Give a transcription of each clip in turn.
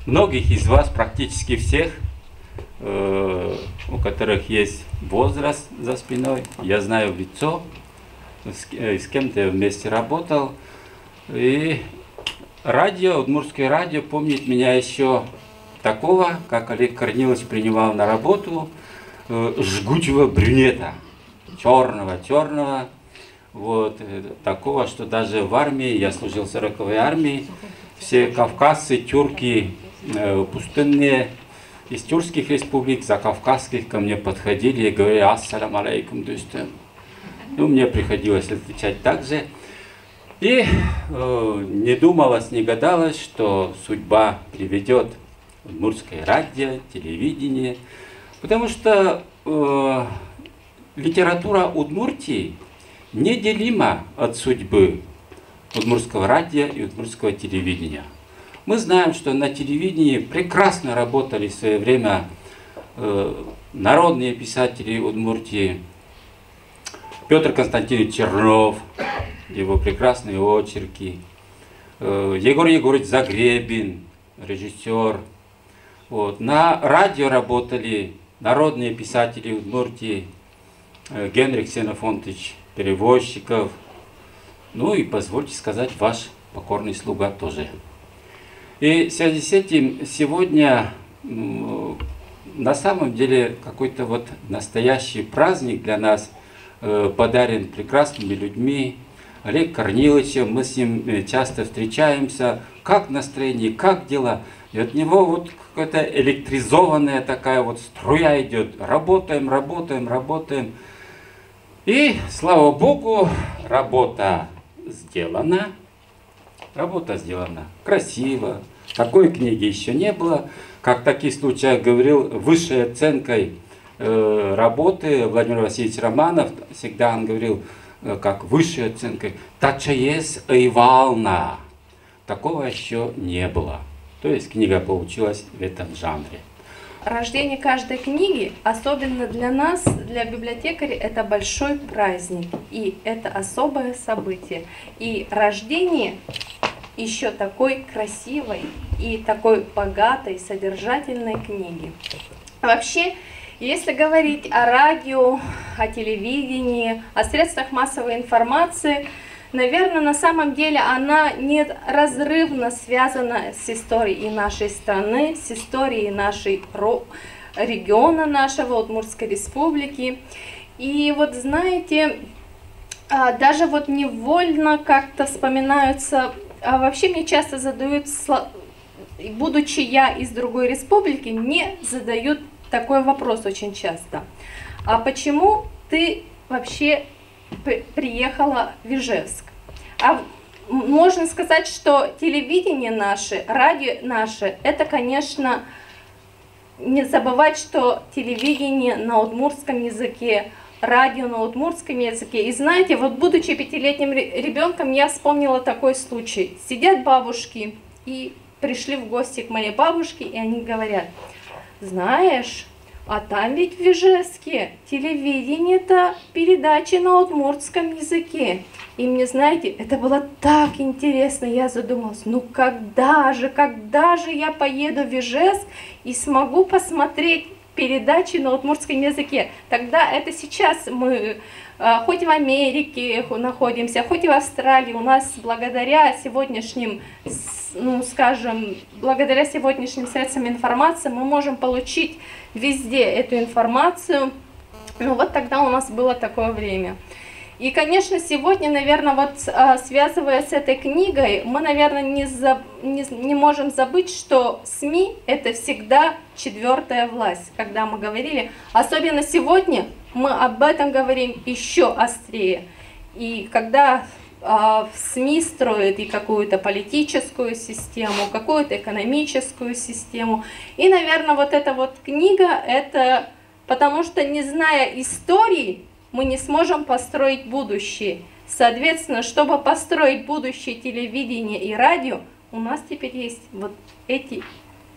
многих из вас, практически всех, у которых есть возраст за спиной, я знаю в лицо, с кем-то я вместе работал. И радио, удмуртское радио помнит меня еще такого, как Олег Корнилович принимал на работу, жгучего брюнета, черного, вот, такого, что даже в армии, я служил в 40-й армии, все кавказцы, тюрки, пустынные, из тюркских республик, закавказских ко мне подходили и говорили: «Ассалям алейкум, дустем». Ну, мне приходилось отвечать так же. И не думалось, не гадалось, что судьба приведет удмуртское радио, телевидение, потому что литература Удмуртии неделима от судьбы удмуртского радио и удмуртского телевидения. Мы знаем, что на телевидении прекрасно работали в свое время народные писатели Удмуртии. Петр Константинович Чернов, его прекрасные очерки, Егор Егорович Загребин, режиссер. Вот. На радио работали народные писатели Удмуртии, Генрих Ксенофонтович Перевозчиков, ну и, позвольте сказать, ваш покорный слуга тоже. И в связи с этим сегодня на самом деле какой-то вот настоящий праздник для нас подарен прекрасными людьми. Олег Корниловичем, мы с ним часто встречаемся. Как настроение, как дела? И от него вот какая-то электризованная такая вот струя идет. Работаем. И, слава Богу, работа сделана. Работа сделана красиво. Такой книги еще не было. Как в таких случаях говорил, высшей оценкой работы Владимир Васильевич Романов, всегда он говорил, как высшей оценкой, «Тачаес Айвална». Такого еще не было. То есть книга получилась в этом жанре. Рождение каждой книги, особенно для нас, для библиотекарей, это большой праздник. И это особое событие. И рождение еще такой красивой и такой богатой, содержательной книги. Вообще, если говорить о радио, о телевидении, о средствах массовой информации, наверное, на самом деле она неразрывно связана с историей нашей страны, с историей нашего региона, нашего Удмуртской республики. И вот знаете, даже вот невольно как-то вспоминаются, вообще мне часто задают, будучи я из другой республики, мне задают такой вопрос очень часто. А почему ты вообще приехала в Ижевск? А можно сказать, что телевидение наше, радио наше, это, конечно, не забывать, что телевидение на удмуртском языке, радио на удмуртском языке. И знаете, вот будучи 5-летним ребенком, я вспомнила такой случай. Сидят бабушки и пришли в гости к моей бабушке, и они говорят: знаешь, а там ведь в Ижевске телевидение-то передачи на удмуртском языке. И мне, знаете, это было так интересно, я задумалась, ну когда же я поеду в Ижевск и смогу посмотреть передачи на удмуртском языке. Тогда это сейчас мы, хоть в Америке находимся, хоть и в Австралии, у нас благодаря сегодняшним, ну скажем, благодаря сегодняшним средствам информации мы можем получить везде эту информацию. Ну вот тогда у нас было такое время. И, конечно, сегодня, наверное, вот связывая с этой книгой, мы, наверное, не можем забыть, что СМИ – это всегда четвертая власть, когда мы говорили. Особенно сегодня мы об этом говорим еще острее. И когда в СМИ строят и какую-то политическую систему, какую-то экономическую систему. И, наверное, вот эта вот книга – это потому что, не зная истории, мы не сможем построить будущее. Соответственно, чтобы построить будущее телевидения и радио, у нас теперь есть вот эти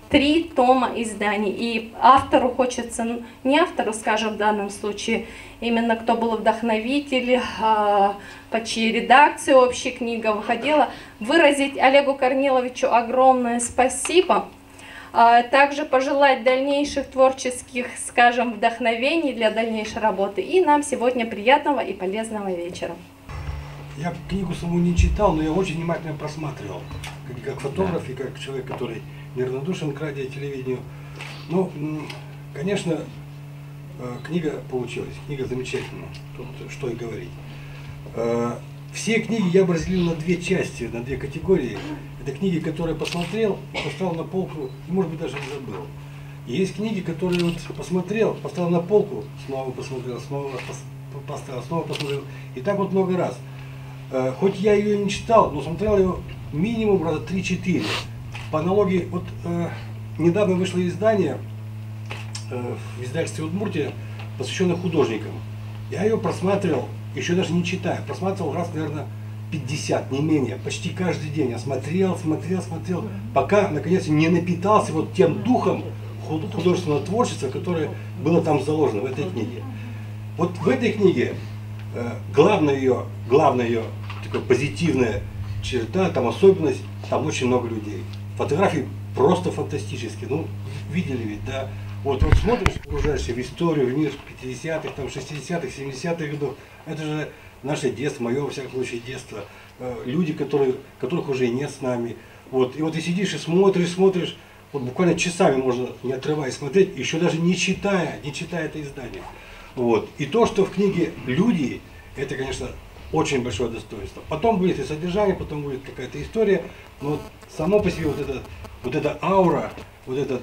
3 тома изданий. И автору хочется, не автору, скажем, в данном случае, именно кто был вдохновитель, по чьей редакции общая книга выходила, выразить Олегу Корниловичу огромное спасибо. Также пожелать дальнейших творческих, скажем, вдохновений для дальнейшей работы. И нам сегодня приятного и полезного вечера. Я книгу саму не читал, но я очень внимательно просматривал, как фотограф и как человек, который неравнодушен к радио и телевидению. Ну, конечно, книга получилась, книга замечательная, тут что и говорить. Все книги я бы разделил на две части, на две категории. Это книги, которые посмотрел, поставил на полку и, может быть, даже не забыл. И есть книги, которые вот посмотрел, поставил на полку, снова посмотрел, снова поставил, снова посмотрел. И так вот много раз. Хоть я ее не читал, но смотрел ее минимум раза 3-4. По аналогии, вот недавно вышло издание в издательстве «Удмуртия», посвященное художникам. Я ее просматривал, еще даже не читая, просматривал раз, наверное, 50, не менее, почти каждый день. Я смотрел, пока, наконец, не напитался вот тем духом художественного творчества, которое было там заложено в этой книге. Вот в этой книге главная ее такая позитивная черта, там особенность, там очень много людей. Фотографии просто фантастические. Ну, видели ведь, да? Вот смотришь, погружаешься в историю, в мир 50-х, там 60-х, 70-х годов. Это же наше детство, мое, во всяком случае, детство. Люди, которых уже нет с нами. Вот. И вот ты сидишь и смотришь, вот буквально часами можно, не отрываясь, смотреть, еще даже не читая это издание. Вот. И то, что в книге люди, это, конечно, очень большое достоинство. Потом будет и содержание, потом будет какая-то история. Но вот само по себе вот эта аура, вот этот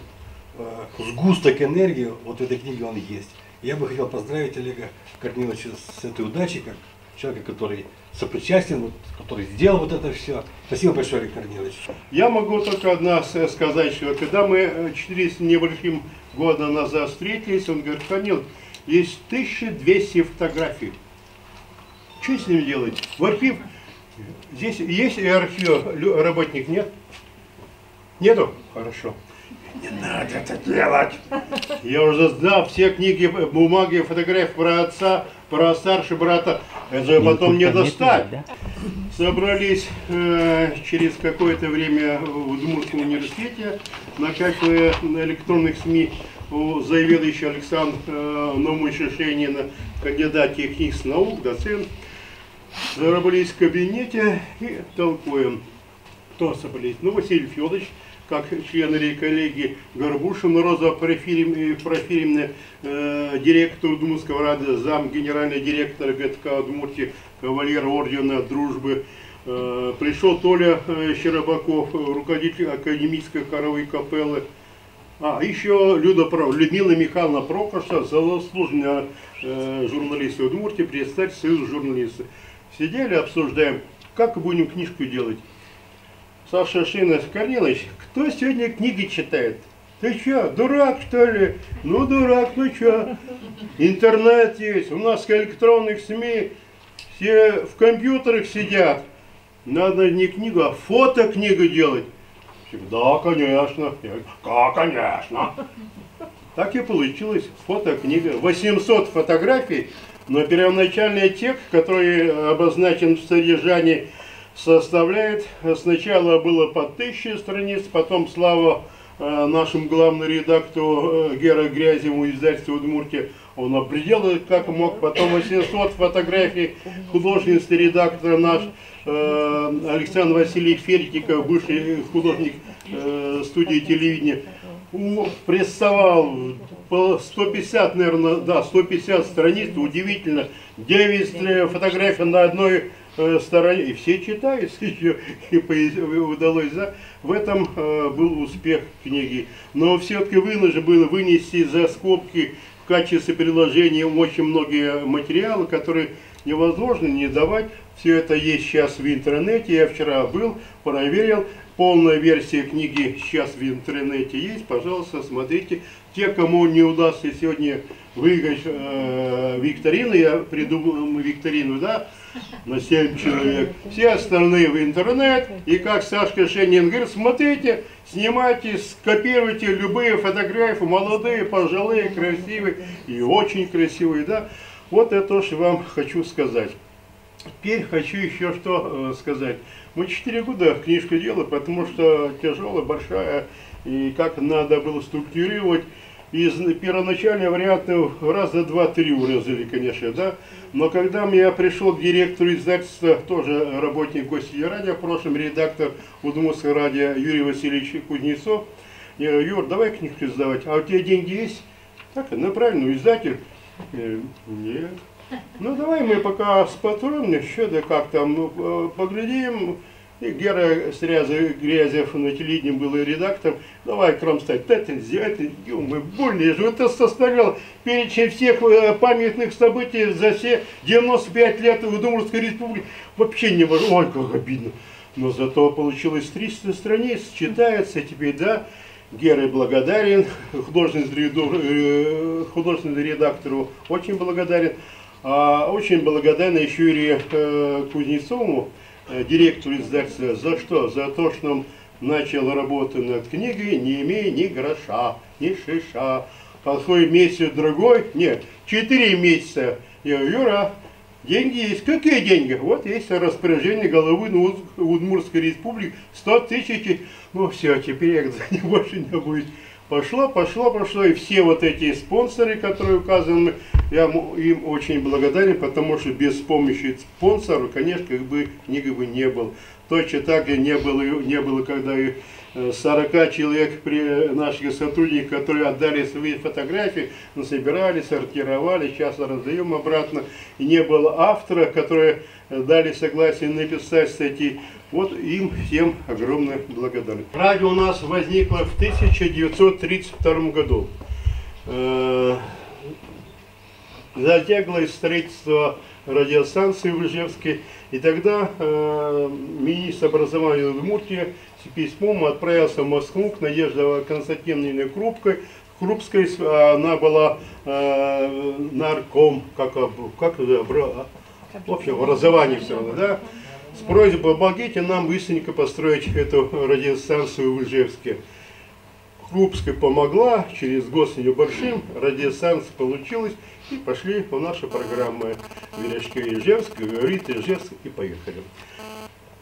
сгусток энергии, вот в этой книге он есть. Я бы хотел поздравить Олега Корниловича с этой удачей, как человека, который сопричастен, вот, который сделал вот это все. Спасибо большое, Олег Корнилович. Я могу только одно сказать, что когда мы 4 с небольшим года назад встретились, он говорит: Корнил, есть 1200 фотографий. Что с ним делать? В архив, здесь есть и архив, работник нет? Нету? Хорошо. Не надо это делать. Я уже сдал все книги, бумаги, фотографии про отца, про старшего брата. Это же потом не достать. Собрались через какое-то время в Удмуртском университете на кафедре электронных СМИ у заведующего Александра Наумовича Шейнина, кандидат технических наук, доцент. Собрались в кабинете и толкуем. Кто собрались? Ну, Василий Федорович, как член коллегии, Горбушин Роза Профиревна, директор Удмуртского радио, зам генеральный директор ГТК Удмуртии, кавалер ордена Дружбы. Пришел Толя Щербаков, руководитель академической хоровой капеллы. Еще Людмила Михайловна Прокоша, заслуженная журналист Удмуртии, представитель Союза журналистов. Сидели, обсуждаем, как будем книжку делать. Саша Шина: Корнилович, кто сегодня книги читает? Ты что, дурак, что ли? Ну, дурак, ну что? Интернет есть, у нас электронных СМИ, все в компьютерах сидят. Надо не книгу, а фотокнигу делать. Да, конечно. Конечно. Так и получилось. Фотокнига. 800 фотографий, но первоначальный текст, который обозначен в содержании, составляет, сначала было по 1000 страниц, потом слава нашему главному редактору Гера Грязеву, издательству Удмуртия, он определил как мог, потом 800 фотографий, художественный редактор наш Александр Васильевич Фертиков, бывший художник студии телевидения, прессовал по 150, наверное, да, 150 страниц, удивительно, 9 фотографий на одной стороне, и все читают, и удалось, да? В этом был успех книги. Но все-таки вынужден был вынести за скобки в качестве приложения очень многие материалы, которые невозможно не давать. Все это есть сейчас в интернете. Я вчера был, проверил. Полная версия книги сейчас в интернете есть. Пожалуйста, смотрите. Те, кому не удастся сегодня выиграть викторину, я придумал викторину, да, на 7 человек. Все остальные в интернет. И как Сашка Шенин говорит, смотрите, снимайте, скопируйте любые фотографии, молодые, пожилые, красивые и очень красивые, да. Вот это то, что вам хочу сказать. Теперь хочу еще что сказать. Мы 4 года книжку делали, потому что тяжелая, большая, и как надо было структурировать. Из первоначального варианта раза два-три урезали, конечно, да. Но когда я пришел к директору издательства, тоже работник Гостей радио, в прошлом редактор Удмуртского радио Юрий Васильевич Кузнецов, я говорю: Юр, давай книжку издавать, а у тебя деньги есть? Так, ну правильно, издатель. Нет. Ну давай мы пока с патроном еще, да как там, поглядим. И Гера Грязев на телевидении был редактором. Давай, Кромстать, это, мы больно же. Это составлял перечень всех памятных событий за все 95 лет Удмуртской республики. Вообще не важно. Ой, как обидно. Но зато получилось 300 страниц, читается теперь, да. Гера благодарен, художественному редактору очень благодарен. Очень благодарен еще Юрию Кузнецову, директору издательства. За что? За то, что он начал работу над книгой, не имея ни гроша, ни шиша. Какой месяц-другой? Нет, 4 месяца. Я говорю: Юра, деньги есть. Какие деньги? Вот есть распоряжение головы Удмуртской республики, 100 тысяч. Ну все, теперь больше не будет. Пошло. И все вот эти спонсоры, которые указаны, я им очень благодарен, потому что без помощи спонсоров, конечно, как бы книги бы не было. Точно так и не было, когда 40 человек наших сотрудников, которые отдали свои фотографии, собирали, сортировали, сейчас раздаем обратно. И не было автора, которые дали согласие написать статьи. Вот им всем огромная благодарность. Радио у нас возникло в 1932 году. Затяглось строительство радиостанции в Ижевске. И тогда министр образования Удмуртии с письмом отправился в Москву к Надежде Константиновне Крупской. Она была нарком, в общем, образование все равно, да. С просьбой: помогите нам быстренько построить эту радиостанцию в Ижевске. Крупская помогла, через год с небольшим радиостанция получилась, и пошли по нашей программе «Верешки Ижевск», «Говорит Ижевск», и поехали.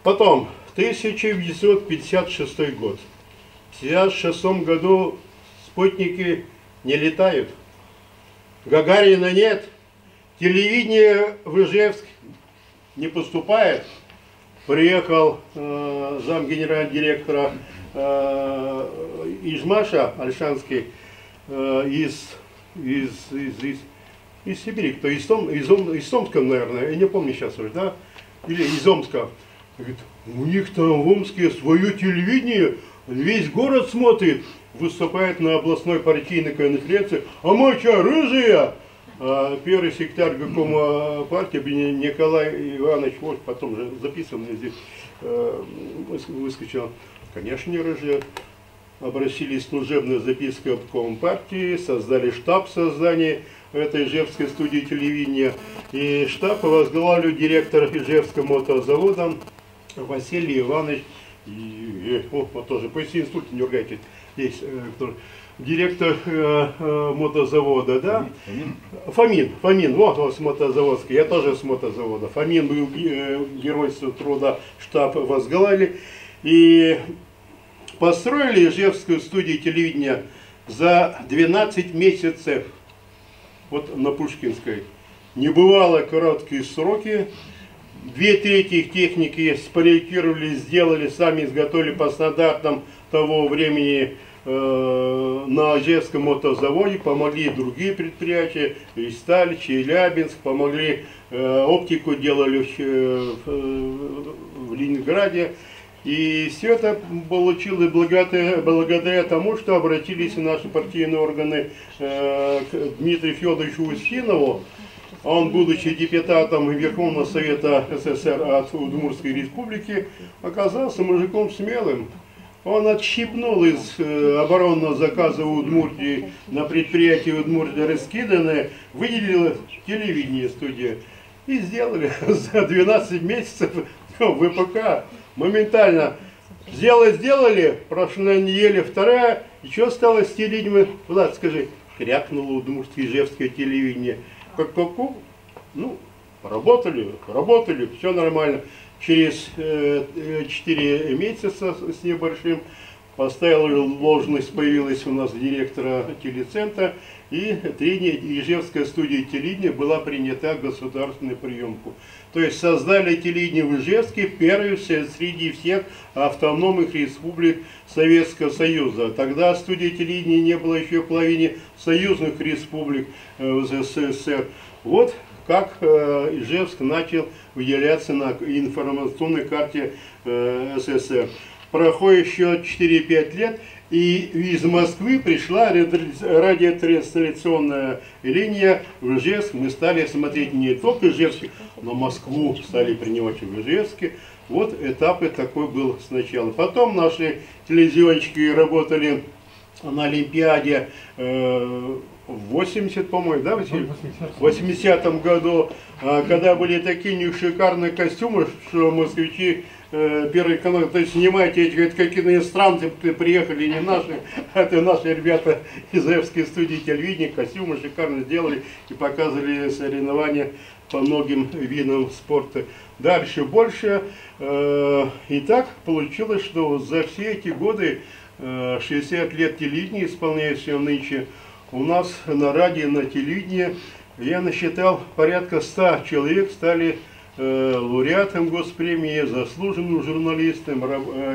Потом, 1956 год. В 1956 году спутники не летают, Гагарина нет, телевидение в Ижевск не поступает. Приехал зам генерального директора Ижмаша Альшанский из Сибири, кто из Томска, наверное, я не помню сейчас уже, да, или из Омска. Говорит: у них там в Омске свое телевидение, весь город смотрит, выступает на областной партийной конференции. А мы что, рыжие? Первый секретарь горкома партии Николай Иванович, вот потом же записан здесь, выскочил. Конечно, не рыжие. Обратились с служебной запиской обком партии, создали штаб создания этой Ижевской студии телевидения. И штаб возглавил директор Ижевского мотозавода Василий Иванович. Вот тоже, по институту не ругайтесь, здесь директор мотозавода, да? Фомин, вот с мотозаводской, я тоже с мотозавода. Фомин был геройством труда, штаб возглавили. И построили Ижевскую студию телевидения за 12 месяцев, вот на Пушкинской. Небывало короткие сроки. 2/3 техники спроектировали, сделали, сами изготовили по стандартам того времени на Ижевском мотозаводе. Помогли другие предприятия, Сталь, Челябинск, помогли, оптику делали в Ленинграде. И все это получилось благодаря тому, что обратились наши партийные органы к Дмитрию Федоровичу Устинову. Он, будучи депутатом Верховного Совета СССР от Удмуртской республики, оказался мужиком смелым. Он отщипнул из оборонного заказа Удмуртии на предприятии Удмуртии раскиданное, выделил телевидение студию. И сделали за 12 месяцев ВПК. Моментально сделали, прошла неделя, вторая, и что стало с телевидением? Влад, скажи, крякнуло удмуртское ижевское телевидение. Ну, работали, все нормально. Через 4 месяца с небольшим поставил должность, появилась у нас директора телецентра, и Ижевская студия телевидения была принята в государственную приемку. То есть создали телевидение в Ижевске первое среди всех автономных республик Советского Союза. Тогда студия телевидения не было еще в половине союзных республик в СССР. Вот как Ижевск начал выделяться на информационной карте СССР. Проходит еще 4-5 лет, и из Москвы пришла радиотрансляционная линия в Ижевск. Мы стали смотреть не только Ижевск, но Москву стали принимать в Ижевске. Вот этапы такой был сначала. Потом наши телевизионщики работали на Олимпиаде в 80, по-моему, да, Василий? В 80-м году, когда были такие шикарные костюмы, что москвичи Первый канал, то есть снимайте эти, какие-то иностранцы приехали, не наши, это наши ребята из Ижевской студии телевидения, костюмы шикарно сделали и показывали соревнования по многим видам спорта. Дальше больше. И так получилось, что за все эти годы, 60 лет телевидения исполняется нынче, у нас на радио, на телевидении, я насчитал порядка 100 человек стали лауреатом госпремии, заслуженным журналистом,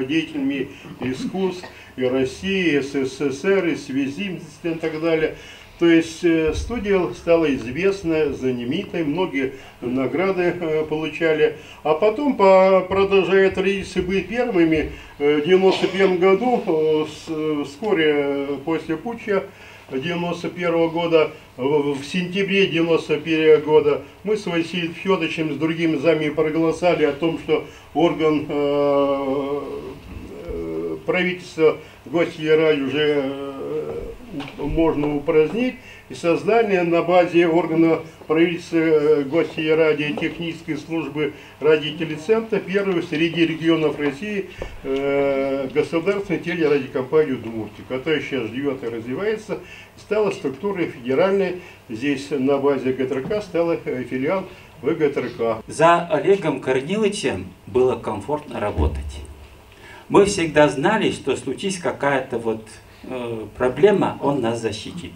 деятелями искусств и России, и СССР, и связи и так далее. То есть студия стала известной, знаменитой, многие награды получали. А потом, продолжая традиции быть первыми, в 1991 году, вскоре после путча 1991 года, в сентябре 1991 года, мы с Василием Федоровичем, с другими замами проголосовали о том, что орган правительства Гостелерадио уже можно упразднить, и создание на базе органа правительства Гостелерадио технической службы радиотелецентра первую среди регионов России государственной телерадиокомпанию «Удмуртия», которая сейчас живет и развивается, стала структурой федеральной. Здесь на базе ГТРК стала филиал ВГТРК. За Олегом Корниловичем было комфортно работать. Мы всегда знали, что случись какая-то проблема, он нас защитит.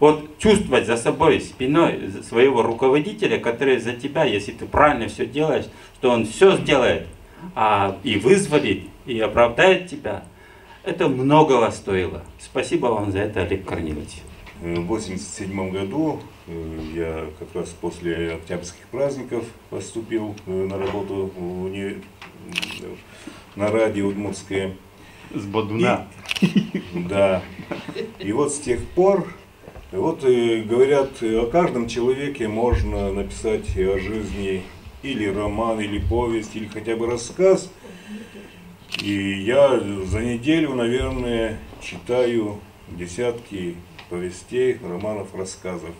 Вот чувствовать за собой, спиной своего руководителя, который за тебя, если ты правильно все делаешь, что он все сделает, и вызволит, и оправдает тебя, это многого стоило. Спасибо вам за это, Олег Корнилович. В 1987 году я как раз после октябрьских праздников поступил на работу на радио Удмуртское. С Бодуна. Да. И вот с тех пор, говорят, о каждом человеке можно написать о жизни или роман, или повесть, или хотя бы рассказ. И я за неделю, наверное, читаю десятки повестей, романов, рассказов.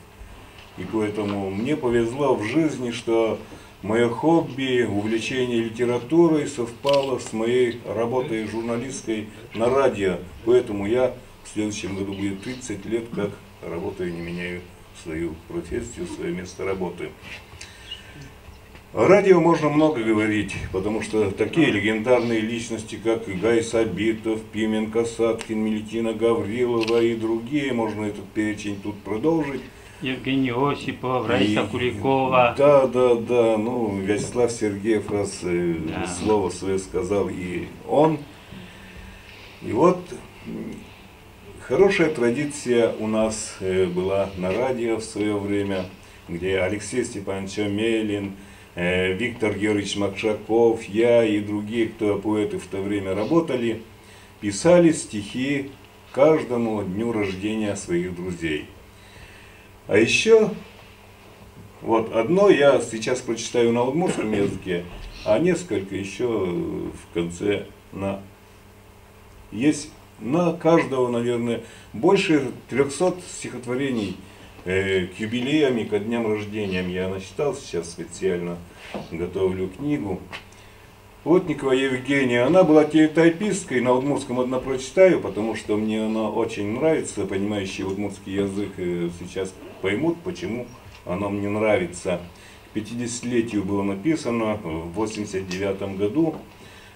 И поэтому мне повезло в жизни, что мое хобби, увлечение литературой совпало с моей работой журналистской на радио. Поэтому я в следующем году будет 30 лет, как работаю, не меняю свою профессию, свое место работы. О радио можно много говорить, потому что такие легендарные личности, как Гай Сабитов, Пименко Саткин, Мелетина Гаврилова и другие, можно этот перечень тут продолжить. Евгений Осипов, Раиса Куликова. Да, Вячеслав Сергеев раз слово свое сказал, и он. И вот хорошая традиция у нас была на радио в свое время, где Алексей Степанович Амелин, Виктор Георгиевич Макшаков, я и другие, кто поэты в то время работали, писали стихи каждому дню рождения своих друзей. А еще, одно я сейчас прочитаю на удмуртском языке, а несколько еще в конце есть на каждого, наверное, больше 300 стихотворений к юбилеям и ко дням рождения. Я насчитал, сейчас специально готовлю книгу. Плотникова Евгения, она была телетайписткой, на удмуртском одно прочитаю, потому что мне она очень нравится, понимающие удмуртский язык сейчас поймут, почему оно мне нравится. К 50-летию было написано в 1989 году.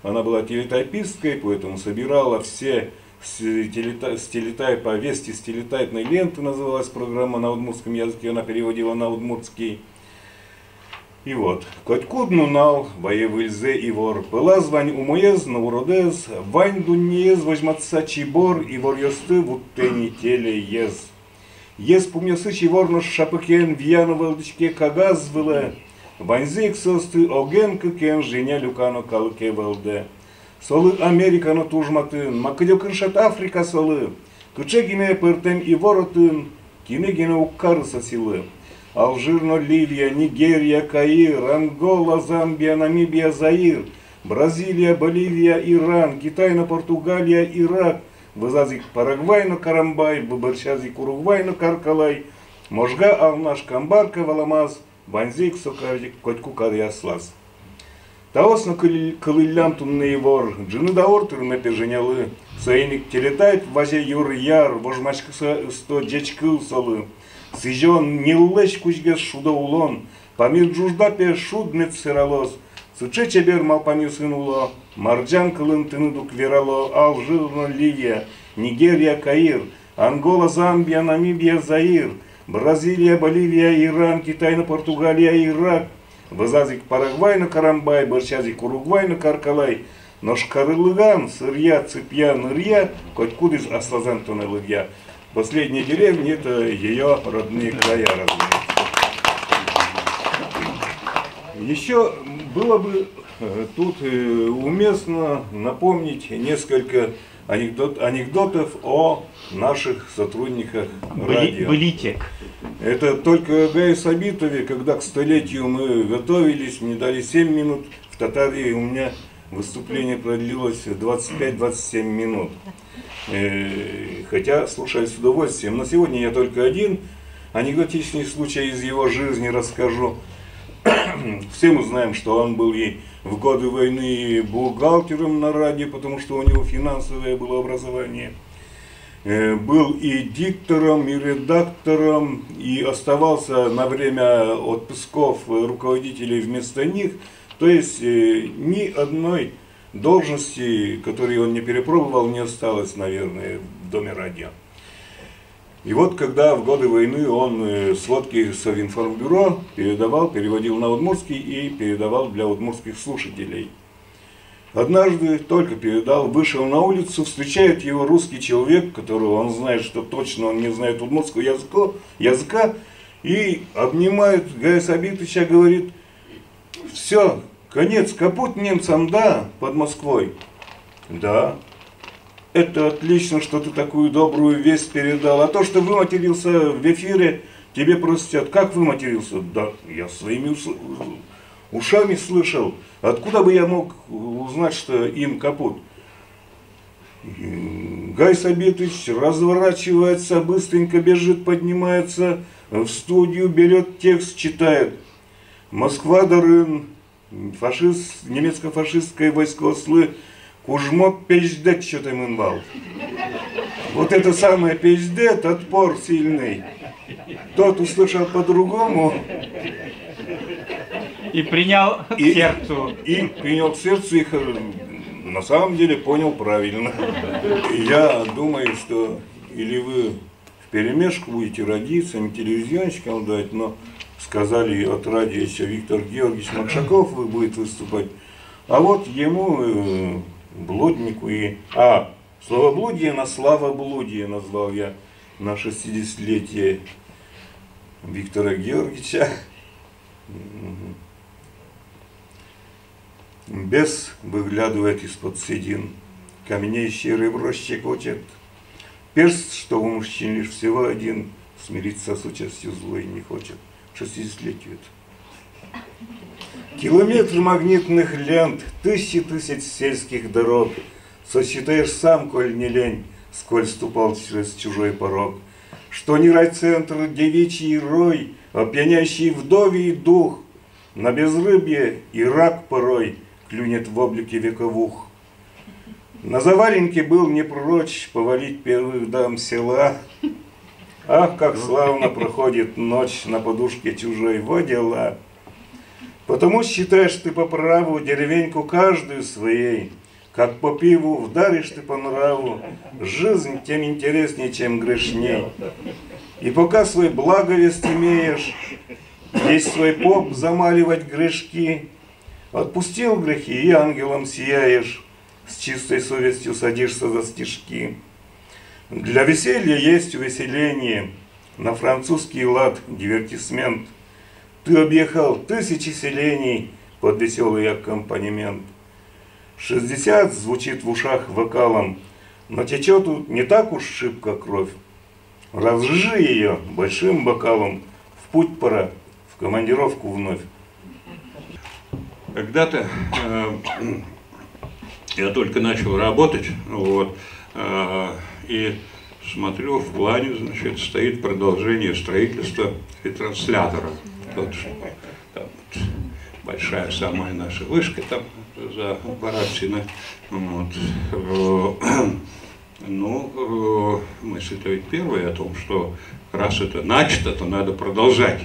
Она была телетайписткой, поэтому собирала все с телетайпа, вести с телетайпной ленты называлась программа на удмуртском языке, она переводила на удмуртский. И вот, котькудну нал, воевыльзе и вор, была звань умоез, на уродез, вань дуньез, возьматся чибор, и вор ёсты в уттени теле ез. Ез пумьосы чиворно шапыкен, вьяно велдычке кагаз выле, ваньзик состы оген кыкен, женя люкано калыке велде. Солы Американо тужматын, макыдёкыншат Африка солы, кычегине пыртем и воротын, кинегине уккарыса силы. Алжирно Ливия, Нигерия, Каир, Ангола, Замбия, Намибия, Заир, Бразилия, Боливия, Иран, Китайно, Португалия, Ирак, вызазик Парагвайно, Карамбай, выборчазик Уругвайно, Каркалай, Можга, Алнаш, Камбарка, Валамаз, Банзик, Сокавик, Котьку, Карьяслас. Таосно кылылям тунный вор, джины даортыр мэпе женялы, сайник телетайт вазе юр яр, вожмачкыса сто джечкыл солы. Сижон ниллэч кучгес шуда улон, памир джуждапе шудмет сыралос, сыче чебер малпамир сынуло, марджан кылын тынудук верало, Алжирно Ливия, Нигерия, Каир, Ангола, Замбия, Намибия, Заир, Бразилия, Боливия, Иран, Китайно, Португалия, Ирак, вызазик Парагвайно, Карамбай, борчазик Уругвайно, Каркалай, ношкарылыган, сырья, цепья, нырья, хоть кудыс аслазан тонелыгья. Последняя деревня — это ее родные края, разумеется. Еще было бы тут уместно напомнить несколько анекдотов о наших сотрудниках радио. Былитек. Это только Гае Сабитове, когда к столетию мы готовились, мне дали 7 минут, в Татарии у меня выступление продлилось 25-27 минут. Хотя слушаю с удовольствием. Но сегодня я только один анекдотичный случай из его жизни расскажу. Все мы знаем, что он был и в годы войны бухгалтером на радио, потому что у него финансовое было образование. Был и диктором, и редактором, и оставался на время отпусков руководителей вместо них. То есть ни одной должности, которые он не перепробовал, не осталось, наверное, в Доме радио. И вот когда в годы войны он сводки Совинформбюро переводил на удмуртский и передавал для удмуртских слушателей. Однажды только передал, вышел на улицу, встречает его русский человек, которого он знает, что точно он не знает удмуртского языка, и обнимает Гая Сабитовича, говорит: все, конец, капут немцам, да, под Москвой. Да, это отлично, что ты такую добрую весть передал. А то, что выматерился в эфире, тебе простят. Как выматерился? Да, я своими ушами слышал. Откуда бы я мог узнать, что им капут? Гай Сабитович разворачивается, быстренько бежит, поднимается в студию, берет текст, читает. Москва дарын, немецко-фашистское войско слы, кужмо пейздет, что там инвал. Вот это самое пейздет, отпор сильный. Тот услышал по-другому. И принял к сердцу. И принял к сердцу, и на самом деле понял правильно. Я думаю, что или вы вперемешку будете родиться, телевизионщикам дать, но сказали от радио еще Виктор Георгиевич Макшаков вы будет выступать. А вот ему, блуднику, словоблудие на славоблудие назвал я на 60-летие Виктора Георгиевича. Бес выглядывает из-под седин, каменеющее ребро щекочет. Перст, что у мужчин лишь всего один, смириться с участью злой не хочет. 60-летию это. Километры магнитных лент, тысячи тысяч сельских дорог. Сосчитаешь сам, коль не лень, сколь ступал через чужой порог. Что не райцентр, девичий рой, а пьянящий вдовий дух. На безрыбье и рак порой клюнет в облике вековух. На заваленке был не прочь повалить первых дам села. Ах, как славно проходит ночь на подушке чужой, во дела. Потому считаешь ты по праву деревеньку каждую своей. Как по пиву вдаришь ты по нраву, жизнь тем интереснее, чем грешней. И пока свой благовест имеешь, весь свой поп замаливать грешки, отпустил грехи и ангелом сияешь, с чистой совестью садишься за стишки. Для веселья есть увеселение, на французский лад дивертисмент. Ты объехал тысячи селений под веселый аккомпанемент. 60 звучит в ушах вокалом, но течет тут не так уж шибко кровь. Разжи ее большим бокалом, в путь пора, в командировку вновь. Когда-то я только начал работать, вот, и смотрю, в плане, значит, стоит продолжение строительства ретранслятора. Тот, там, большая самая наша вышка там за Баратсино. Вот. Ну, мысль-то ведь первая о том, что раз это начато, то надо продолжать.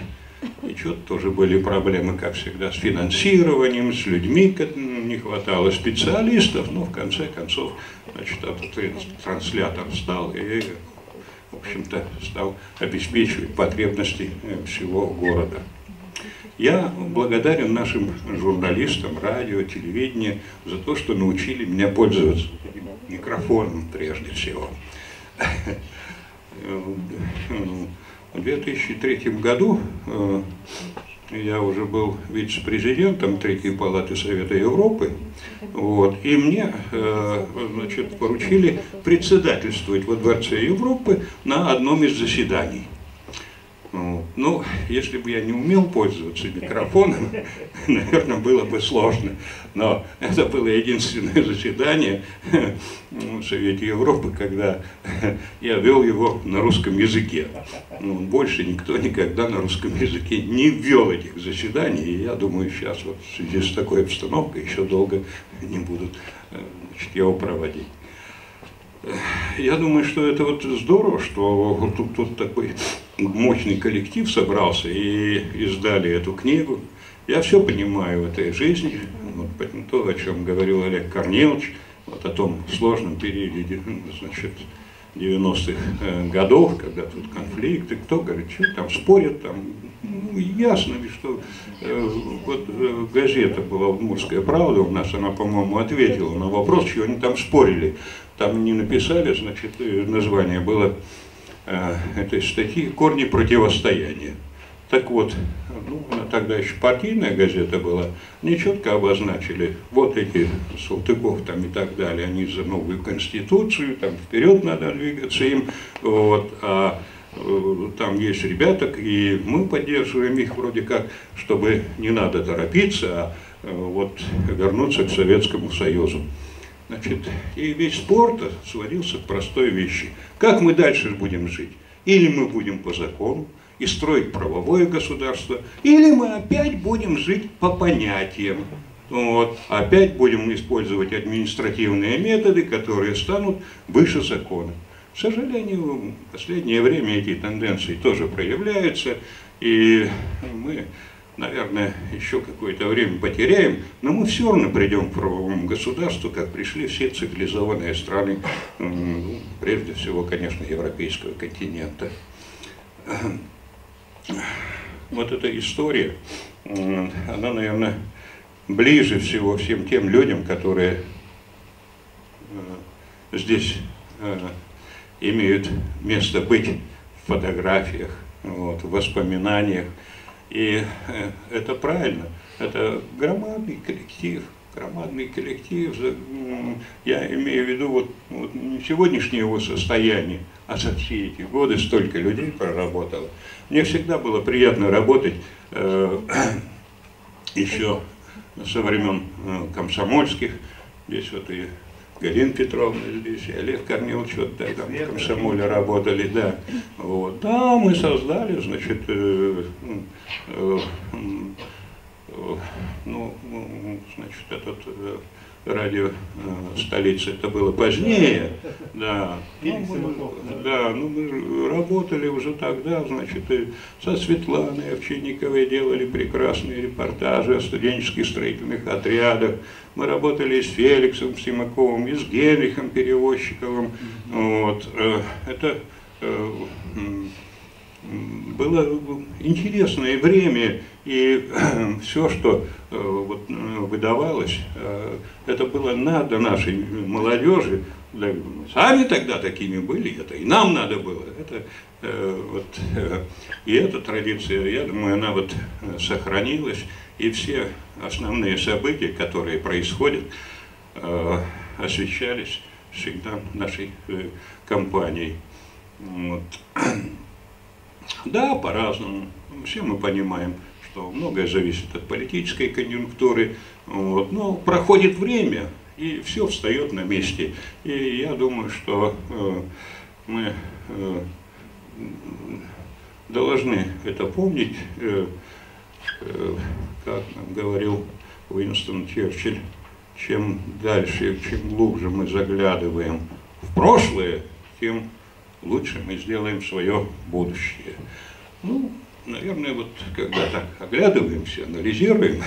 И что-то тоже были проблемы, как всегда, с финансированием, с людьми, не хватало специалистов, но в конце концов, значит, этот транслятор стал и, в общем-то, стал обеспечивать потребности всего города. Я благодарен нашим журналистам, радио, телевидению за то, что научили меня пользоваться микрофоном прежде всего. В 2003 году я уже был вице-президентом Третьей палаты Совета Европы, вот, и мне, значит, поручили председательствовать во Дворце Европы на одном из заседаний. Ну, если бы я не умел пользоваться микрофоном, наверное, было бы сложно. Но это было единственное заседание в Совете Европы, когда я вел его на русском языке. Больше никто никогда на русском языке не вел этих заседаний. И я думаю, сейчас вот в связи с такой обстановкой еще долго не будут, значит, его проводить. Я думаю, что это вот здорово, что вот тут такой мощный коллектив собрался и издали эту книгу. Я все понимаю в этой жизни, вот, то, о чем говорил Олег Корнилович, вот о том сложном периоде, значит, 90-х годов, когда тут конфликты, кто говорит, что там спорят, там, ну, ясно ведь, что вот газета была «Удмуртская правда» у нас, она, по-моему, ответила на вопрос, что они там спорили. Там не написали, значит, название было этой статьи «Корни противостояния». Так вот, ну, она тогда еще партийная газета была, они четко обозначили, вот эти Салтыков там и так далее, они за новую конституцию, там вперед надо двигаться им, вот, а там есть ребята, и мы поддерживаем их вроде как, чтобы не надо торопиться, а вот вернуться к Советскому Союзу. Значит, и весь спор сводился к простой вещи. Как мы дальше будем жить? Или мы будем по закону и строить правовое государство, или мы опять будем жить по понятиям. Вот. Опять будем использовать административные методы, которые станут выше закона. К сожалению, в последнее время эти тенденции тоже проявляются, и мы, наверное, еще какое-то время потеряем, но мы все равно придем к правовому государству, как пришли все цивилизованные страны, прежде всего, конечно, европейского континента. Вот эта история, она, наверное, ближе всего всем тем людям, которые здесь имеют место быть в фотографиях, вот, в воспоминаниях. И это правильно, это громадный коллектив, я имею в виду вот не сегодняшнее его состояние, а за все эти годы столько людей проработало. Мне всегда было приятно работать еще со времен комсомольских, здесь вот и Галина Петровна здесь, и Олег Корнилович, вот, да, там в комсомоле работали, да. Вот. Да, мы создали, значит, значит, этот радио столицы, это было позднее, да. Ну, мы работали уже тогда, значит, и со Светланой Овчинниковой делали прекрасные репортажи о студенческих строительных отрядах. Мы работали и с Феликсом Симаковым, и с Генрихом Перевозчиковым. Вот. Это было интересное время, и все, что вот, выдавалось, это было надо нашей молодежи. Сами тогда такими были, это и нам надо было. Это, и эта традиция, я думаю, она вот сохранилась, и все основные события, которые происходят, освещались всегда нашей компанией. Вот. Да, по-разному. Все мы понимаем, что многое зависит от политической конъюнктуры. Вот. Но проходит время, и все встает на месте. И я думаю, что мы должны это помнить, как нам говорил Уинстон Черчилль, чем дальше, чем глубже мы заглядываем в прошлое, тем лучше мы сделаем свое будущее. Ну, наверное, вот когда так оглядываемся, анализируем,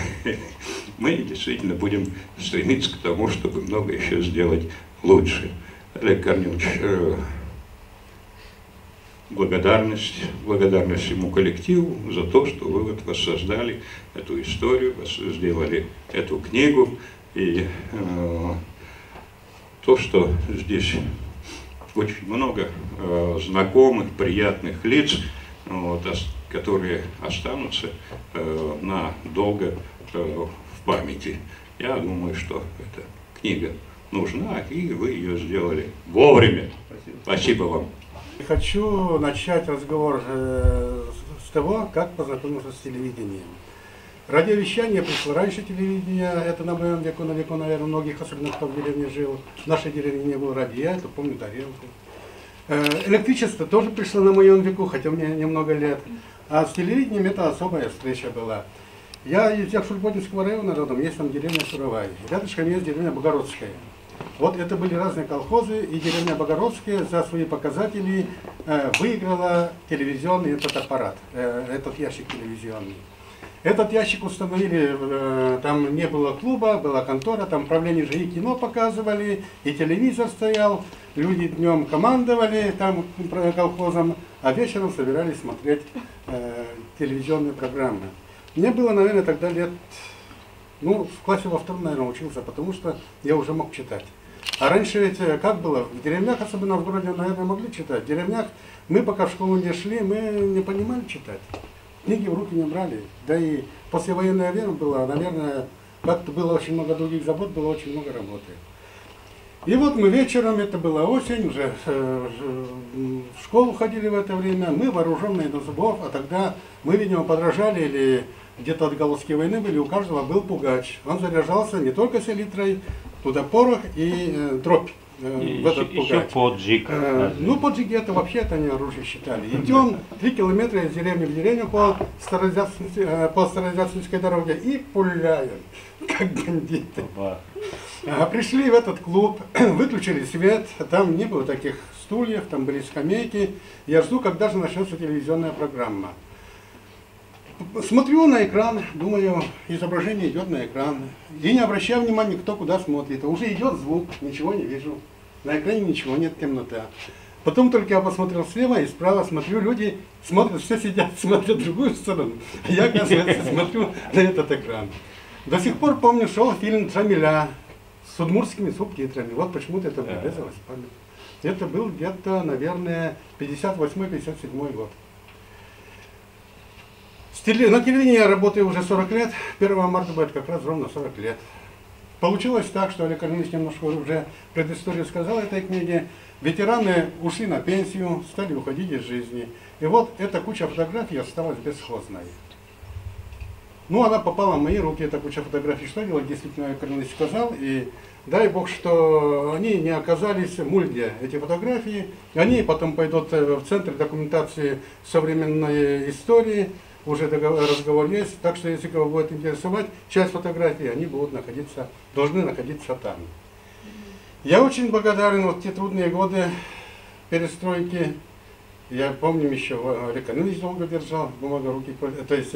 мы действительно будем стремиться к тому, чтобы много еще сделать лучше. Олег Корнилович, благодарность всему коллективу за то, что вы вот воссоздали эту историю, сделали эту книгу, и то, что здесь очень много знакомых, приятных лиц, вот, которые останутся надолго в памяти. Я думаю, что эта книга нужна, и вы ее сделали вовремя. Спасибо вам. Хочу начать разговор с того, как познакомился с телевидением. Радиовещание пришло раньше телевидения, это на моем веку, наверное, многих, особенно кто в деревне жил. В нашей деревне не было радио, я это помню, тарелку. Электричество тоже пришло на моем веку, хотя мне немного лет. А с телевидением это особая встреча была. Я из Якшульботинского района родом, есть там деревня Суровая. Рядышком есть деревня Богородская. Вот это были разные колхозы, и деревня Богородская за свои показатели выиграла телевизионный этот аппарат, этот ящик телевизионный. Этот ящик установили, там не было клуба, была контора, там правление же и кино показывали, и телевизор стоял, люди днем командовали там колхозом, а вечером собирались смотреть телевизионные программы. Мне было, наверное, тогда лет, ну, в классе во втором, наверное, учился, потому что я уже мог читать. А раньше ведь как было? В деревнях, особенно в городе, наверное, могли читать. В деревнях мы пока в школу не шли, мы не понимали читать. Книги в руки не брали. Да и послевоенное время было, наверное, как-то было очень много других забот, было очень много работы. И вот мы вечером, это была осень, уже в школу ходили в это время, мы вооруженные до зубов, а тогда мы, видимо, подражали или где-то отголоски войны были, у каждого был пугач. Он заряжался не только селитрой, туда порох и дробь. В этот еще поджиг. Ну, поджиги это вообще это не оружие считали. Идем 3 километра из деревни в деревню по Старозятскинской дороге и пуляем, как бандиты. Пришли в этот клуб, выключили свет, там не было таких стульев, там были скамейки. Я жду, когда же начнется телевизионная программа. Смотрю на экран, думаю, изображение идет на экран. И не обращаю внимания, кто куда смотрит. Уже идет звук, ничего не вижу. На экране ничего, нет, темнота. Потом только я посмотрел слева и справа, смотрю, люди смотрят, все сидят, смотрят в другую сторону. А я, оказывается, смотрю на этот экран. До сих пор помню, шел фильм «Трамиля» с удмуртскими субтитрами. Вот почему-то это врезалось в память. Это был где-то, наверное, 58-57 год. На телевидении я работаю уже 40 лет, 1 марта будет как раз ровно 40 лет. Получилось так, что Олег Корнилович немножко уже предысторию сказал этой книге. Ветераны ушли на пенсию, стали уходить из жизни. И вот эта куча фотографий осталась бесхозной. Ну, она попала в мои руки, эта куча фотографий. Что делать, действительно, Олег Корнилович сказал. И дай бог, что они не оказались в мульде, эти фотографии. Они потом пойдут в Центр документации современной истории. уже разговор есть, так что если кого будет интересовать, часть фотографий, они будут должны находиться там. Я очень благодарен вот те трудные годы перестройки. Я помню еще, Олег Корнилович долго держал бумагу руки прочь, то есть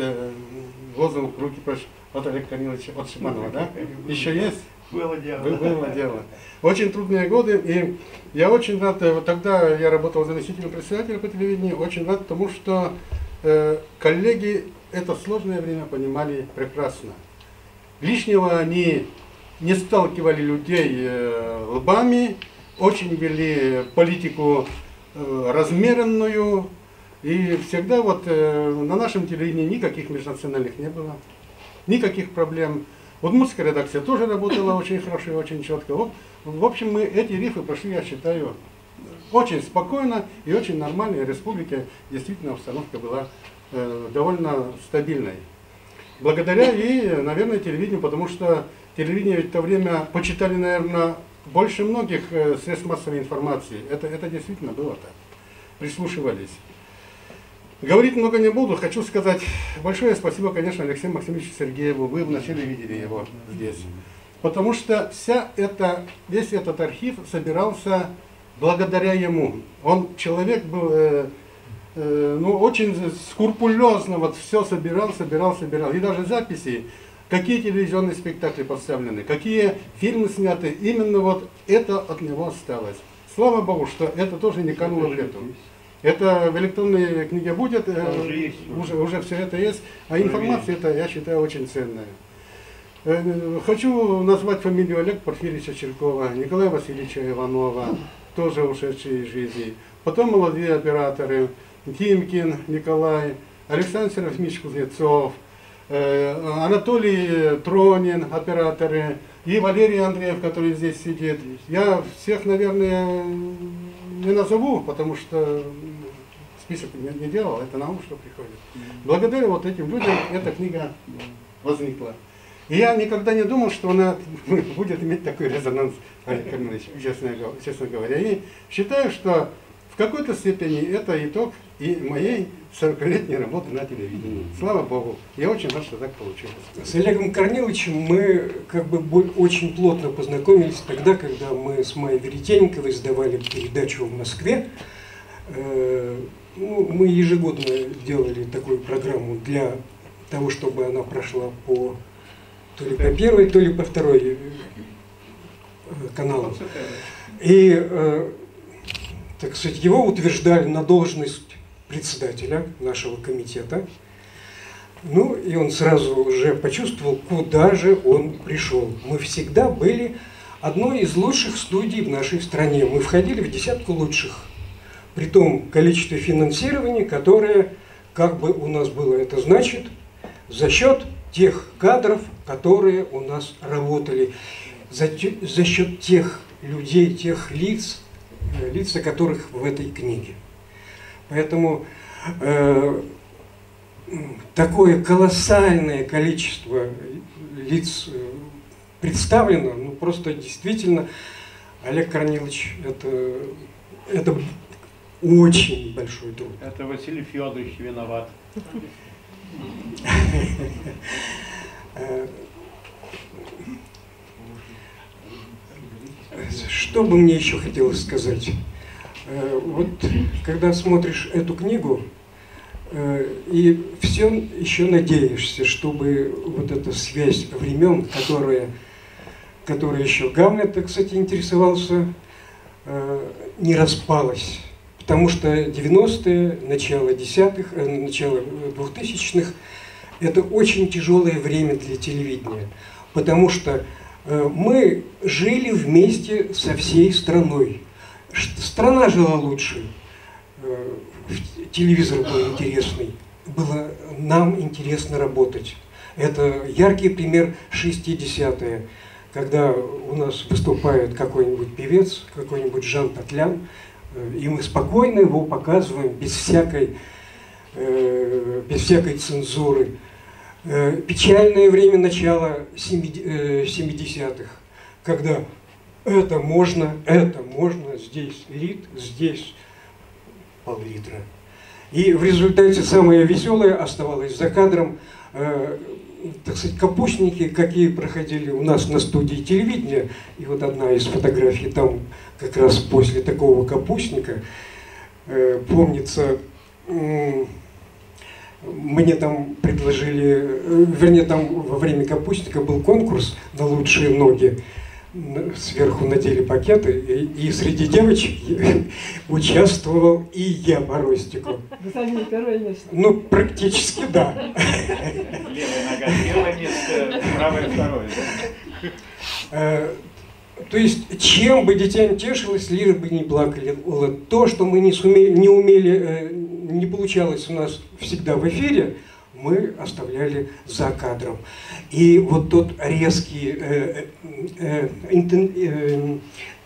лозунг руки прочь от Олега Корниловича, от Шиманова, да? Еще есть? Было дело. Было дело. Очень трудные годы, и я очень рад, вот тогда я работал заместителем председателя по телевидению, очень рад тому, что коллеги это сложное время понимали прекрасно. Лишнего они не сталкивали людей лбами, очень вели политику размеренную, и всегда вот на нашем телевидении никаких межнациональных не было, никаких проблем. Удмуртская редакция тоже работала очень хорошо и очень четко. Вот, в общем, мы эти рифы прошли, я считаю, очень спокойно и очень нормально. В республике действительно обстановка была довольно стабильной. Благодаря и, наверное, телевидению, потому что телевидение ведь в то время почитали, наверное, больше многих средств массовой информации. Это действительно было так. Прислушивались. Говорить много не буду. Хочу сказать большое спасибо, конечно, Алексею Максимовичу Сергееву. Вы вначале видели его здесь. Потому что весь этот архив собирался благодаря ему. Он человек был очень скрупулезно вот все собирал. И даже записи, какие телевизионные спектакли поставлены, какие фильмы сняты, именно вот это от него осталось. Слава Богу, что это тоже не кануло в лету. Это в электронной книге будет, уже все это есть, а информация это, я считаю, очень ценная. Хочу назвать фамилию Олега Порфирьевича Чиркова, Николая Васильевича Иванова, тоже ушедшие из жизни. Потом молодые операторы, Тимкин Николай, Александр Серафимович Кузнецов, Анатолий Тронин, операторы, и Валерий Андреев, который здесь сидит. Я всех, наверное, не назову, потому что список не делал, это на ум, что приходит. Благодаря вот этим людям эта книга возникла. И я никогда не думал, что она будет иметь такой резонанс, Олег Корнилович, честно говоря. И считаю, что в какой-то степени это итог и моей 40-летней работы на телевидении. Слава Богу, я очень рад, что так получилось. С Олегом Корниловичем мы как бы очень плотно познакомились тогда, когда мы с Майей Веретенниковой сдавали передачу в Москве. Мы ежегодно делали такую программу для того, чтобы она прошла то ли по первой, то ли по второй каналу. И, так сказать, его утверждали на должность председателя нашего комитета. Ну, и он сразу уже почувствовал, куда же он пришел. Мы всегда были одной из лучших студий в нашей стране. Мы входили в десятку лучших. При том количестве финансирования, которое как бы у нас было. Это значит, за счет тех кадров, которые у нас работали, за счет тех людей, тех лиц, о которых в этой книге. Поэтому такое колоссальное количество лиц представлено, ну просто действительно Олег Корнилович это очень большой труд. Это Василий Федорович виноват. Что бы мне еще хотелось сказать? Вот когда смотришь эту книгу, и все еще надеешься, чтобы вот эта связь времен, которая еще Гамлет, кстати, интересовался, не распалась. Потому что 90-е, начало 10-х, начало 2000-х – это очень тяжелое время для телевидения. Потому что мы жили вместе со всей страной. Страна жила лучше, телевизор был интересный, было нам интересно работать. Это яркий пример 60-е, когда у нас выступает какой-нибудь певец, какой-нибудь Жан Татлян, и мы спокойно его показываем без всякой цензуры. Печальное время начала 70-х, когда это можно, здесь лит, здесь пол-литра. И в результате самое веселое оставалось за кадром. Так сказать, капустники, какие проходили у нас на студии телевидения. И вот одна из фотографий там как раз после такого капустника. Помнится, мне там предложили, вернее, там во время капустника был конкурс на лучшие ноги. Сверху надели пакеты, и среди девочек участвовал и я по ростику. Вы заняли первое место? Ну, практически да. Левая нога первое место, правое второе. То есть, чем бы дитя не тешилось, лишь бы не плакали. То, что мы не умели, не получалось у нас всегда в эфире, мы оставляли за кадром. И вот тот резкий,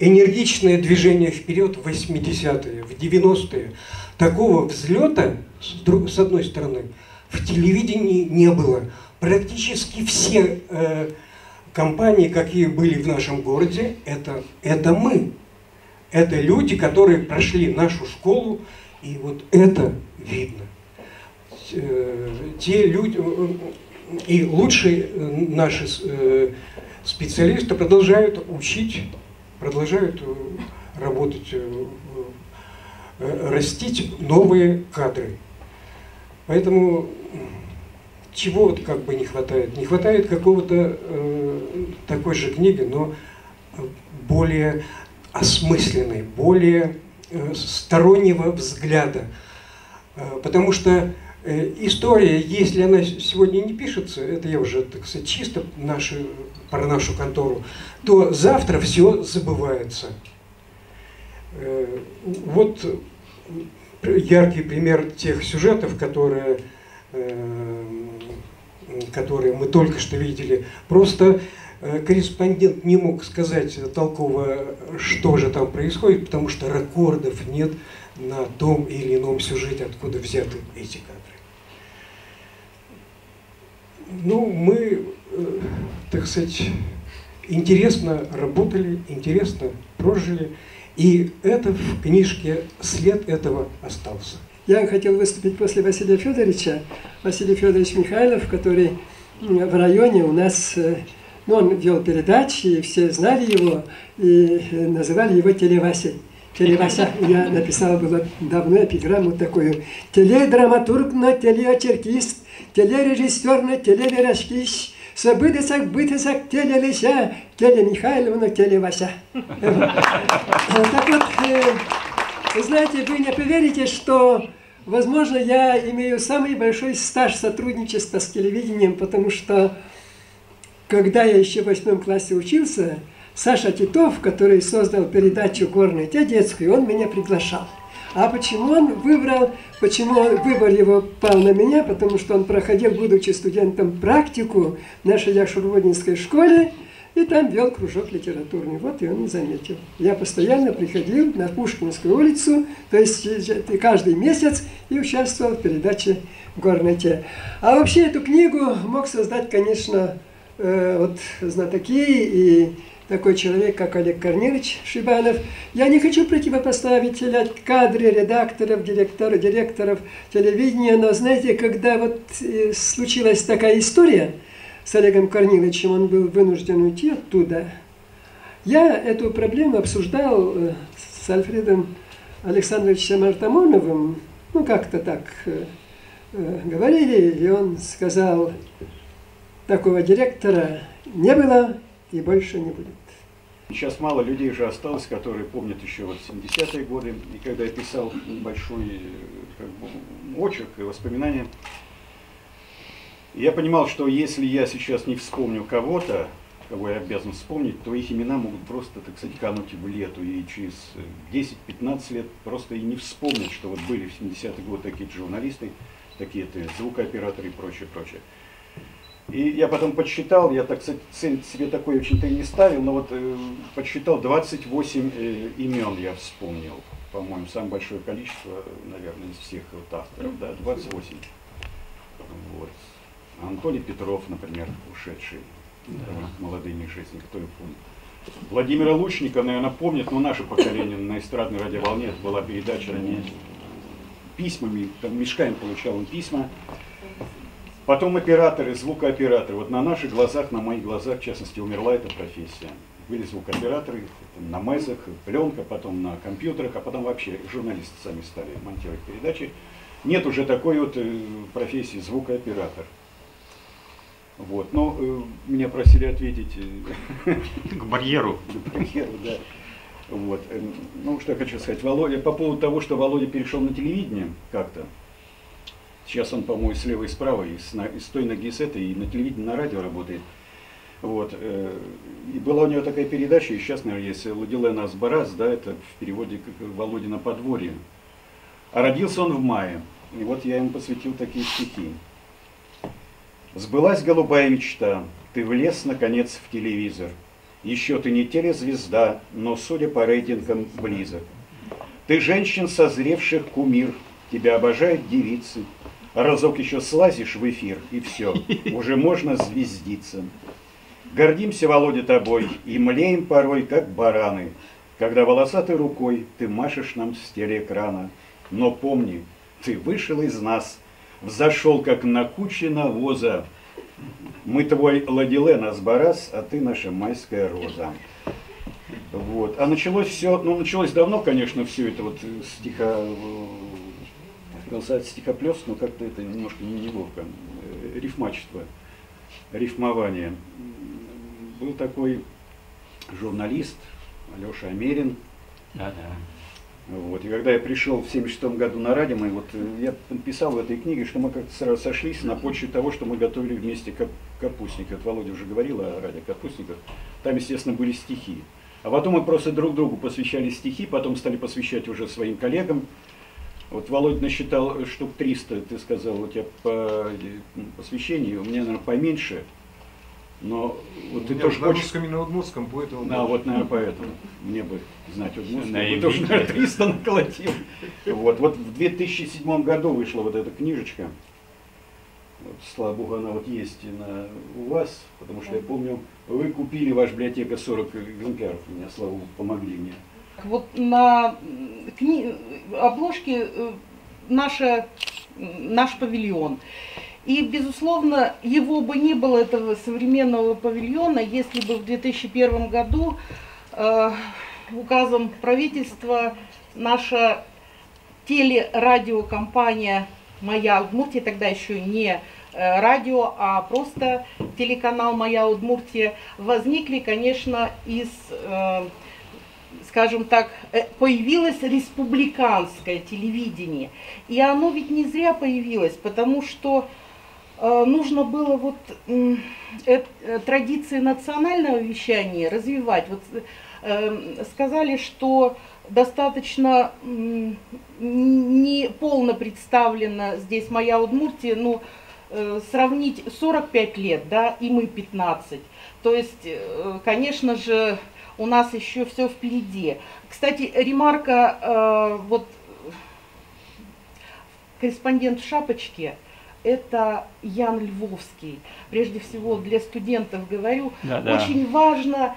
энергичное движение вперед в 80-е, в 90-е, такого взлета, с одной стороны, в телевидении не было. Практически все компании, какие были в нашем городе, это мы. Это люди, которые прошли нашу школу, и вот это видно. Те люди и лучшие наши специалисты продолжают учить, продолжают работать, растить новые кадры. Поэтому чего вот как бы не хватает? Не хватает какого-то такой же книги, но более осмысленной, более стороннего взгляда. Потому что история, если она сегодня не пишется, это я уже, так сказать, чисто про нашу контору, то завтра все забывается. Вот яркий пример тех сюжетов, которые мы только что видели. Просто корреспондент не мог сказать толково, что же там происходит, потому что ракордов нет на том или ином сюжете, откуда взяты эти кадры. Ну, мы, так сказать, интересно работали, интересно прожили, и это в книжке, след этого остался. Я хотел выступить после Василия Федоровича. Василий Федорович Михайлов, который в районе у нас, ну, он вел передачи, и все знали его, и называли его Телевасей. Телевася. Я написал было давно эпиграмму такую. Теледраматург на телеочеркист, телережиссер на телеверашкищ, событесак бытесак телелися, теле Михайловна Телевася. Так вот, вы знаете, вы не поверите, что, возможно, я имею самый большой стаж сотрудничества с телевидением, потому что, когда я еще в 8 классе учился, Саша Титов, который создал передачу «Горная те» детскую, он меня приглашал. А почему выбор его пал на меня? Потому что он проходил, будучи студентом, практику в нашей Яшурводинской школе, и там вел кружок литературный. Вот и он не заметил. Я постоянно приходил на Пушкинскую улицу, то есть каждый месяц, и участвовал в передаче «Горная те». А вообще эту книгу мог создать, конечно, вот знатоки и такой человек, как Олег Корнилович Шибанов. Я не хочу противопоставить кадры редакторов, директоров телевидения, но знаете, когда вот случилась такая история с Олегом Корниловичем, он был вынужден уйти оттуда, я эту проблему обсуждал с Альфредом Александровичем Артамоновым, ну как-то так говорили, и он сказал, такого директора не было и больше не будет. Сейчас мало людей уже осталось, которые помнят еще вот 70-е годы, и когда я писал большой очерк и воспоминания, я понимал, что если я сейчас не вспомню кого-то, кого я обязан вспомнить, то их имена могут просто, так сказать, кануть в лету, и через 10-15 лет просто и не вспомнить, что вот были в 70-е годы такие-то журналисты, такие-то звукооператоры и прочее, прочее. И я потом подсчитал, я, так сказать, цель себе такой очень-то и не ставил, но вот подсчитал 28 имен я вспомнил, по-моему, самое большое количество, наверное, из всех вот авторов, да, 28. Вот. Анатолий Петров, например, ушедший, молодые не жизни, кто его помнит. Владимира Лучника, наверное, помнит, но наше поколение на эстрадной радиоволне, это была передача письмами, там, мешками получал он письма. Потом операторы, звукооператоры. Вот на наших глазах, на моих глазах, в частности, умерла эта профессия. Были звукооператоры на МЭЗах, пленка, потом на компьютерах, а потом вообще журналисты сами стали монтировать передачи. Нет уже такой вот профессии звукооператор. Вот. Но меня просили ответить К барьеру. к барьеру, да. Вот. Ну, что я хочу сказать. Володя, по поводу того, что Володя перешел на телевидение как-то. Сейчас он, по-моему, и слева, и справа, и с той ноги, и с этой, и на телевидении, на радио работает. Вот. И была у него такая передача, и сейчас, наверное, есть «Ладилен Асбарас», да, это в переводе как «Володя на подворье». А родился он в мае. И вот я ему посвятил такие стихи. «Сбылась голубая мечта, ты влез, наконец, в телевизор. Еще ты не телезвезда, но, судя по рейтингам, близок. Ты женщин созревших кумир, тебя обожают девицы. Разок еще слазишь в эфир, и все, уже можно звездиться. Гордимся, Володя, тобой, и млеем порой, как бараны, когда волосатой рукой ты машешь нам с телеэкрана. Но помни, ты вышел из нас, взошел, как на куче навоза. Мы твой Ладилен Асбарас, а ты наша майская роза». Вот. А началось все, ну, началось давно, конечно, все это вот стихоплёс, но как-то это немножко неловко. Рифмачество, рифмование. Был такой журналист Алеша Америн. Вот. И когда я пришел в 1976 году на радио, я писал в этой книге, что мы как-то сразу сошлись на почве того, что мы готовили вместе «Капустник». Вот Володя уже говорил о радио «Капустниках». Там, естественно, были стихи. А потом мы просто друг другу посвящали стихи, потом стали посвящать уже своим коллегам. Вот Володя насчитал штук 300, ты сказал, у тебя по посвящению, у меня, наверное, поменьше. Но вот ты тоже на русском и на удмуртском, поэтому... Да, вот, наверное, поэтому. Мне бы знать удмуртском. Ты тоже, наверное, 300 наколотил. Вот в 2007 году вышла вот эта книжечка. Вот, слава богу, она вот есть у вас, потому что я помню, вы купили, ваша библиотека, 40 экземпляров у меня, слава богу, помогли мне. Вот на обложке наш павильон. И, безусловно, его бы не было, этого современного павильона, если бы в 2001 году указом правительства наша телерадиокомпания «Моя Удмуртия», тогда еще не радио, а просто телеканал «Моя Удмуртия», возникли, конечно, из, скажем так, появилось республиканское телевидение. И оно ведь не зря появилось, потому что нужно было вот традиции национального вещания развивать. Вот, сказали, что достаточно не полно представлена здесь «Моя Удмуртия», ну, сравнить 45 лет, да, и мы 15. То есть, конечно же, у нас еще все впереди. Кстати, ремарка, вот корреспондент в шапочке, это Ян Львовский. Прежде всего для студентов говорю, очень важно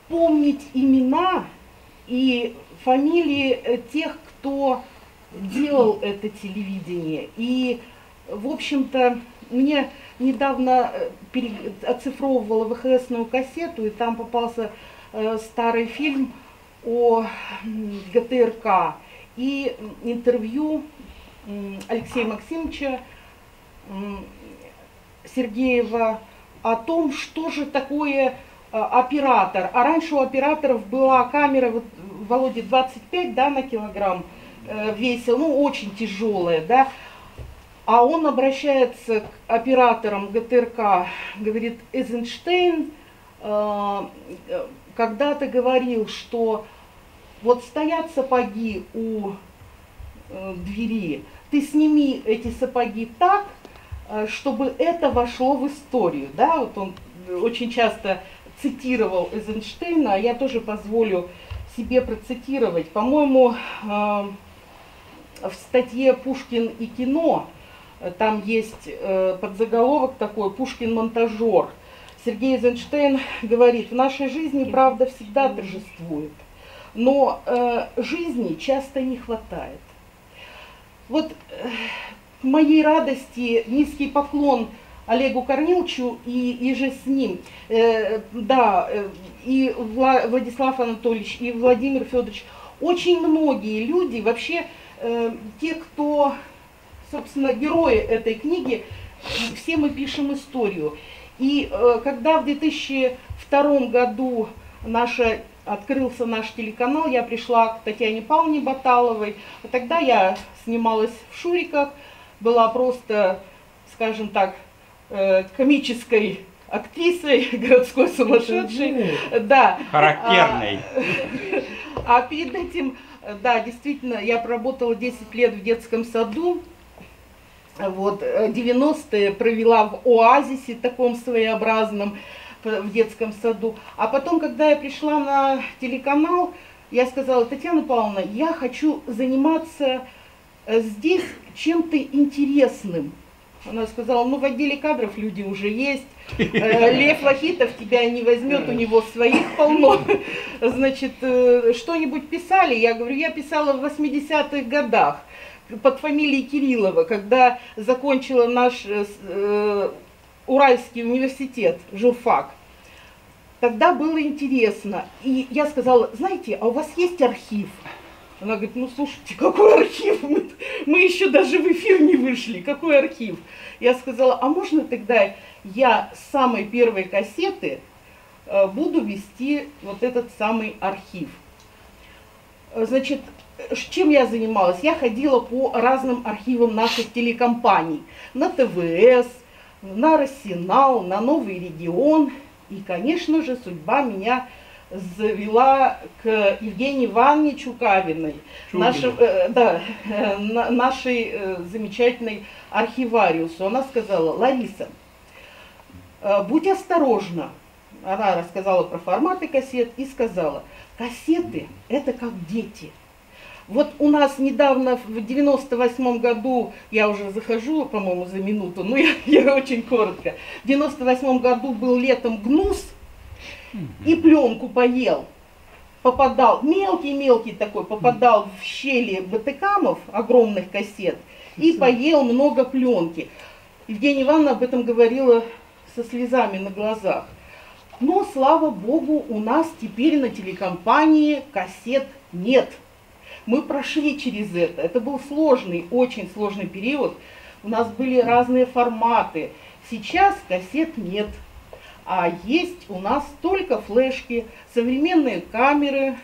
помнить имена и фамилии тех, кто делал это телевидение. И, в общем-то, мне недавно оцифровывала ВХСную кассету, и там попался старый фильм о ГТРК и интервью Алексея Максимовича Сергеева о том, что же такое оператор. А раньше у операторов была камера, вот, Володя, 25, да, на килограмм весил, ну, очень тяжелая, да. А он обращается к операторам ГТРК, говорит, Эйзенштейн когда-то говорил, что вот стоят сапоги у двери, ты сними эти сапоги так, чтобы это вошло в историю. Да? Вот он очень часто цитировал Эйзенштейна, а я тоже позволю себе процитировать. По-моему, в статье «Пушкин и кино» там есть подзаголовок такой «Пушкин-монтажер». Сергей Эйзенштейн говорит, в нашей жизни правда всегда торжествует, но жизни часто не хватает. Вот моей радости низкий поклон Олегу Корниловичу и же с ним. И Владислав Анатольевич, и Владимир Федорович. Очень многие люди, вообще те, кто, собственно, герои этой книги, все мы пишем историю. И когда в 2002 году открылся наш телеканал, я пришла к Татьяне Павловне Баталовой. Тогда я снималась в «Шуриках», была просто, скажем так, комической актрисой, городской сумасшедшей. Да. Характерной. А перед этим, да, действительно, я проработала 10 лет в детском саду. Вот, 90-е провела в оазисе таком своеобразном в детском саду. А потом, когда я пришла на телеканал, я сказала: Татьяна Павловна, я хочу заниматься здесь чем-то интересным. Она сказала: ну в отделе кадров люди уже есть, Лев Вахитов тебя не возьмет, у него своих полно. Значит, что-нибудь писали? Я говорю, я писала в 80-х годах под фамилией Кириллова, когда закончила наш Уральский университет, журфак. Тогда было интересно. И я сказала: знаете, а у вас есть архив? Она говорит: ну слушайте, какой архив? Мы еще даже в эфир не вышли. Какой архив? Я сказала: а можно тогда я с самой первой кассеты буду вести вот этот самый архив? Значит, чем я занималась? Я ходила по разным архивам наших телекомпаний. На ТВС, на Россинал, на Новый регион. И, конечно же, судьба меня завела к Евгении Ивановне Чукавиной, нашей замечательной архивариусу. Она сказала: Лариса, будь осторожна. Она рассказала про форматы кассет и сказала: кассеты – это как дети. Вот у нас недавно, в 98 году, я уже захожу, по-моему, за минуту, но я очень коротко. В 98 году был летом гнус, и пленку поел. Попадал, мелкий такой, попадал в щели БТКамов, огромных кассет, и поел много пленки. Евгения Ивановна об этом говорила со слезами на глазах. Но, слава богу, у нас теперь на телекомпании кассет нет. Мы прошли через это. Это был сложный, очень сложный период. У нас были разные форматы. Сейчас кассет нет. А есть у нас только флешки, современные камеры,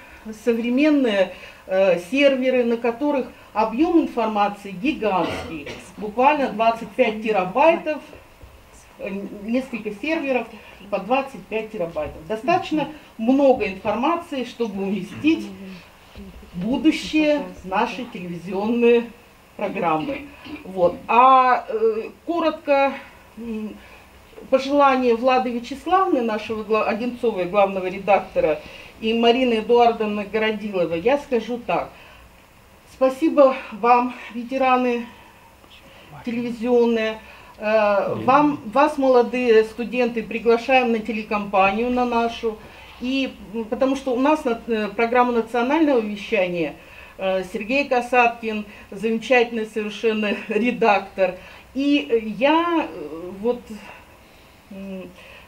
современные серверы, на которых объем информации гигантский. Буквально 25 терабайтов, несколько серверов по 25 терабайтов. Достаточно много информации, чтобы уместить будущее нашей телевизионной программы. Вот. А коротко пожелание Влады Вячеславовны, нашего Одинцовой, главного редактора, и Марины Эдуардовны Городиловой, я скажу так. Спасибо вам, ветераны телевизионные. Вас, молодые студенты, приглашаем на телекомпанию, на нашу. И потому что у нас программа национального вещания, Сергей Касаткин, замечательный совершенно редактор. И я вот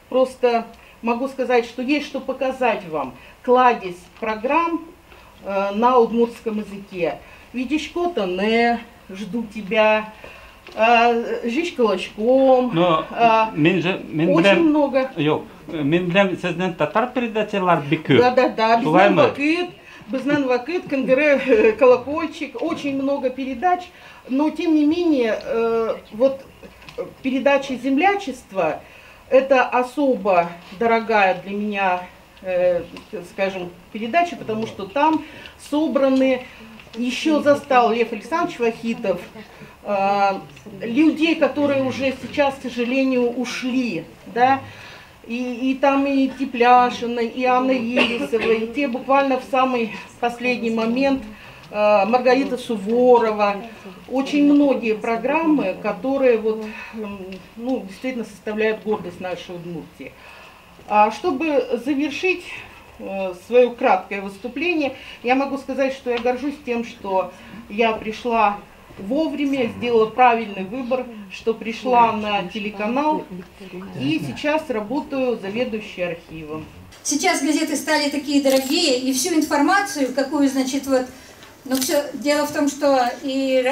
просто могу сказать, что есть что показать вам. Кладезь программ на удмуртском языке. Видишь-кота не, жду тебя. Жишь кулачком. Очень много. Мен білем, сізден татар передачалар бекіп. Да. Безнен Вакыт, Кенгере, Колокольчик. Очень много передач. Но, тем не менее, вот передача «Землячество» – это особо дорогая для меня, скажем, передача, потому что там собраны, еще застал Лев Александрович Вахитов, людей, которые уже сейчас, к сожалению, ушли, да, и там и Тепляшина, и Анна Елисова, и те буквально в самый последний момент, Маргарита Суворова, очень многие программы, которые вот, ну, действительно составляют гордость нашей Удмуртии. А чтобы завершить свое краткое выступление, я могу сказать, что я горжусь тем, что я пришла вовремя, сделала правильный выбор, что пришла на телеканал, и сейчас работаю заведующей архивом. Сейчас газеты стали такие дорогие, и всю информацию, какую, значит, вот, но все, дело в том, что и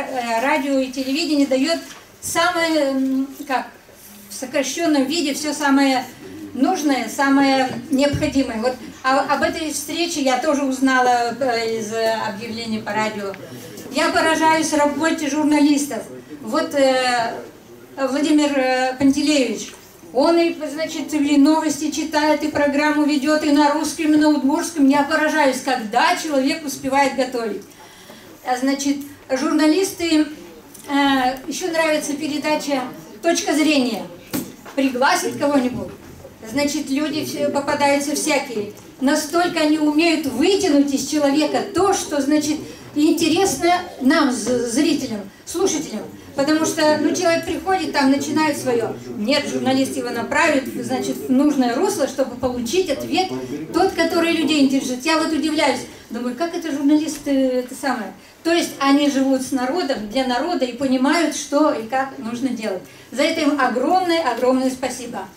радио, и телевидение дает самое, как, в сокращенном виде, все самое нужное, самое необходимое. Вот об этой встрече я тоже узнала из объявлений по радио. Я поражаюсь работе журналистов. Вот Владимир Пантелеевич, он и, значит, и новости читает, и программу ведет, и на русском, и на удмуртском. Я поражаюсь, когда человек успевает готовить. Значит, журналисты, еще нравится передача «Точка зрения». Пригласить кого-нибудь, значит, люди попадаются всякие. Настолько они умеют вытянуть из человека то, что, значит, интересно нам, зрителям, слушателям. Потому что, ну, человек приходит, там, начинает свое. Нет, журналист его направит, значит, в нужное русло, чтобы получить ответ, тот, который людей интересует. Я вот удивляюсь, думаю, как это журналисты, это самое. То есть они живут с народом, для народа и понимают, что и как нужно делать. За это им огромное-огромное спасибо.